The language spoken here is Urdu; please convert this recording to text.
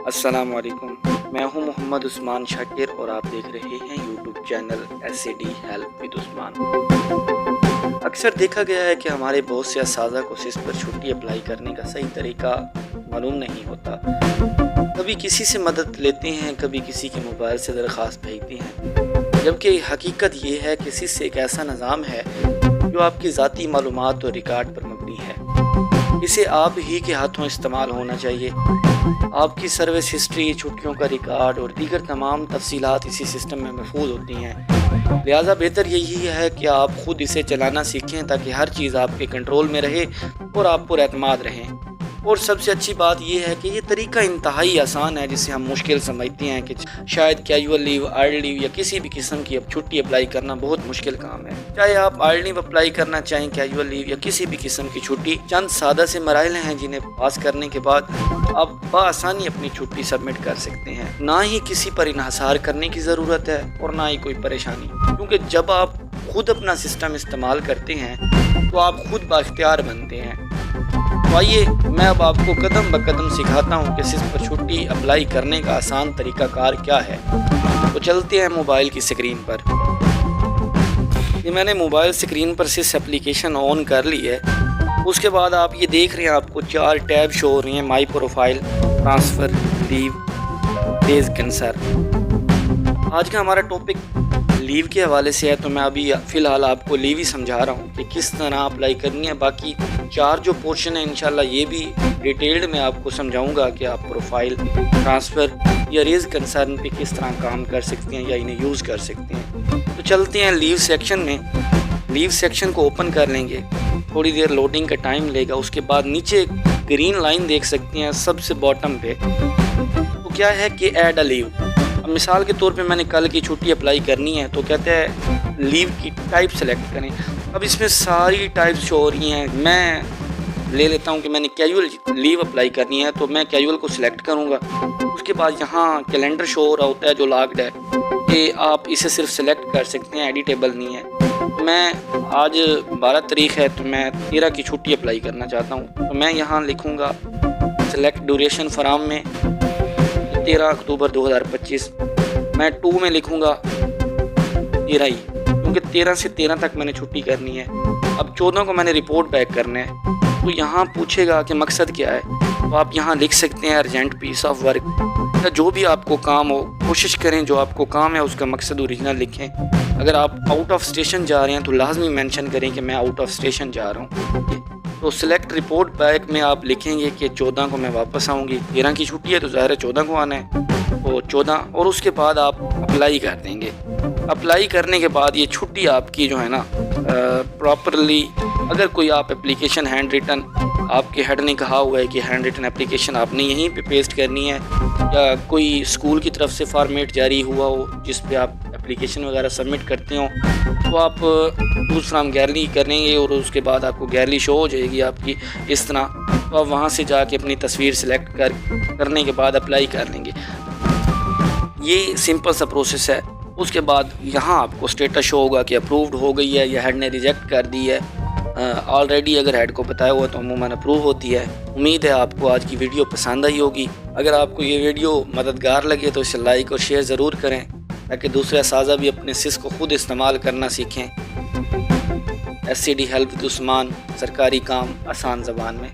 السلام علیکم، میں ہوں محمد عثمان شاکر اور آپ دیکھ رہے ہیں YouTube channel SCD help with Usman. اکثر دیکھا گیا ہے کہ ہمارے بہت سے اساتذہ کو سیس پر چھٹی اپلائی کرنے کا صحیح طریقہ معلوم نہیں ہوتا۔ کبھی کسی سے مدد لیتے ہیں، کبھی کسی کے موبائل سے درخواست بھیجتے ہیں، جبکہ حقیقت یہ ہے کہ سیس ایک ایسا نظام ہے جو آپ کی ذاتی معلومات اور ریکارڈ پر مبنی ہے۔ اسے آپ ہی کے ہاتھوں استعمال ہونا چاہیے۔ آپ کی سروس ہسٹری، چھٹیوں کا ریکارڈ اور دیگر تمام تفصیلات اسی سسٹم میں محفوظ ہوتی ہیں۔ لہٰذا بہتر یہی ہے کہ آپ خود اسے چلانا سیکھیں تاکہ ہر چیز آپ کے کنٹرول میں رہے اور آپ پر اعتماد رہیں۔ اور سب سے اچھی بات یہ ہے کہ یہ طریقہ انتہائی آسان ہے، جسے ہم مشکل سمجھتے ہیں کہ شاید کیجول لیو، آئڈل لیو یا کسی بھی قسم کی اب چھٹی اپلائی کرنا بہت مشکل کام ہے۔ چاہے آپ آئڈل لیو اپلائی کرنا چاہیں، کیجول لیو یا کسی بھی قسم کی چھٹی، چند سادہ سے مراحل ہیں جنہیں پاس کرنے کے بعد آپ بآسانی اپنی چھٹی سبمٹ کر سکتے ہیں۔ نہ ہی کسی پر انحصار کرنے کی ضرورت ہے اور نہ ہی کوئی پریشانی، کیونکہ جب آپ خود اپنا سسٹم استعمال کرتے ہیں تو آپ خود بااختیار بنتے ہیں۔ تو آئیے میں اب آپ کو قدم بقدم سکھاتا ہوں کہ سیس پر چھٹی اپلائی کرنے کا آسان طریقہ کار کیا ہے۔ تو چلتے ہیں موبائل کی اسکرین پر۔ یہ میں نے موبائل اسکرین پر سیس اپلیکیشن آن کر لی ہے۔ اس کے بعد آپ یہ دیکھ رہے ہیں، آپ کو 4 ٹیب شو ہو رہی ہیں: مائی پروفائل، ٹرانسفر، لیو، ریز کنسر۔ آج کا ہمارا ٹاپک لیو کے حوالے سے ہے، تو میں ابھی فی الحال آپ کو لیو ہی سمجھا رہا ہوں کہ کس طرح اپلائی کرنی ہے۔ باقی 4 جو پورشن ہیں انشاءاللہ یہ بھی ڈیٹیلڈ میں آپ کو سمجھاؤں گا کہ آپ پروفائل، ٹرانسفر یا ریز کنسرن پہ کس طرح کام کر سکتے ہیں یا انہیں یوز کر سکتے ہیں۔ تو چلتے ہیں لیو سیکشن میں۔ لیو سیکشن کو اوپن کر لیں گے، تھوڑی دیر لوڈنگ کا ٹائم لے گا۔ اس کے بعد نیچے گرین لائن دیکھ سکتے ہیں سب سے باٹم پہ، تو کیا ہے کہ ایڈ اے لیو۔ اب مثال کے طور پہ میں نے کل کی چھٹی اپلائی کرنی ہے، تو کہتے ہیں لیو کی ٹائپ سلیکٹ کریں۔ اب اس میں ساری ٹائپ شو ہو رہی ہیں۔ میں لے لیتا ہوں کہ میں نے کیجول لیو اپلائی کرنی ہے، تو میں کیجول کو سلیکٹ کروں گا۔ اس کے بعد یہاں کیلنڈر شو ہو رہا ہوتا ہے جو لاکڈ ہے، کہ آپ اسے صرف سلیکٹ کر سکتے ہیں، ایڈیٹیبل نہیں ہے۔ میں آج 12 تاریخ ہے، تو میں 13 کی چھٹی اپلائی کرنا چاہتا ہوں، تو میں یہاں لکھوں گا سلیکٹ ڈیوریشن فرام میں 13 اکتوبر 2025۔ میں 2 میں لکھوں گا 13 ہی، کیونکہ 13 سے 13 تک میں نے چھٹی کرنی ہے۔ اب 14 کو میں نے رپورٹ بیک کرنا ہے، تو یہاں پوچھے گا کہ مقصد کیا ہے، تو آپ یہاں لکھ سکتے ہیں ارجنٹ پیس آف ورک، یا جو بھی آپ کو کام ہو کوشش کریں جو آپ کو کام ہے اس کا مقصد اوریجنل لکھیں۔ اگر آپ آؤٹ آف اسٹیشن جا رہے ہیں تو لازمی مینشن کریں کہ میں آؤٹ آف اسٹیشن جا رہا ہوں۔ تو سلیکٹ رپورٹ بیک میں آپ لکھیں گے کہ 14 کو میں واپس آؤں گی۔ 13 کی چھٹی ہے تو ظاہر ہے 14 کو آنا ہے، تو 14، اور اس کے بعد آپ اپلائی کر دیں گے۔ اپلائی کرنے کے بعد یہ چھٹی آپ کی جو ہے نا پراپرلی، اگر کوئی آپ اپلیکیشن ہینڈ ریٹن، آپ کے ہیڈ نے کہا ہوا ہے کہ ہینڈ ریٹن اپلیکیشن آپ نے یہیں پہ پیسٹ کرنی ہے، یا کوئی اسکول کی طرف سے فارمیٹ جاری ہوا ہو جس پہ آپ اپلیکیشن وغیرہ سبمٹ کرتے ہوں، تو آپ چوز فرام گیلری کریں گے، اور اس کے بعد آپ کو گیلری شو ہو جائے گی آپ کی اس طرح۔ تو آپ وہاں سے جا کے اپنی تصویر سلیکٹ کرنے کے بعد اپلائی کر لیں گے۔ یہ سمپل سا پروسیس ہے۔ اس کے بعد یہاں آپ کو اسٹیٹس شو ہوگا کہ اپرووڈ ہو گئی ہے یا ہیڈ نے ریجیکٹ کر دی ہے۔ آلریڈی اگر ہیڈ کو بتایا ہوا تو عموماً اپروو ہوتی ہے۔ امید ہے آپ کو آج کی ویڈیو پسند آئی ہوگی۔ اگر آپ کو یہ ویڈیو مددگار لگے تو اسے لائک اور شیئر ضرور کریں، تاکہ دوسرے اساتذہ بھی اپنے سیس کو خود استعمال کرنا سیکھیں۔ SCD ہیلپ ود عثمان، سرکاری کام آسان زبان میں۔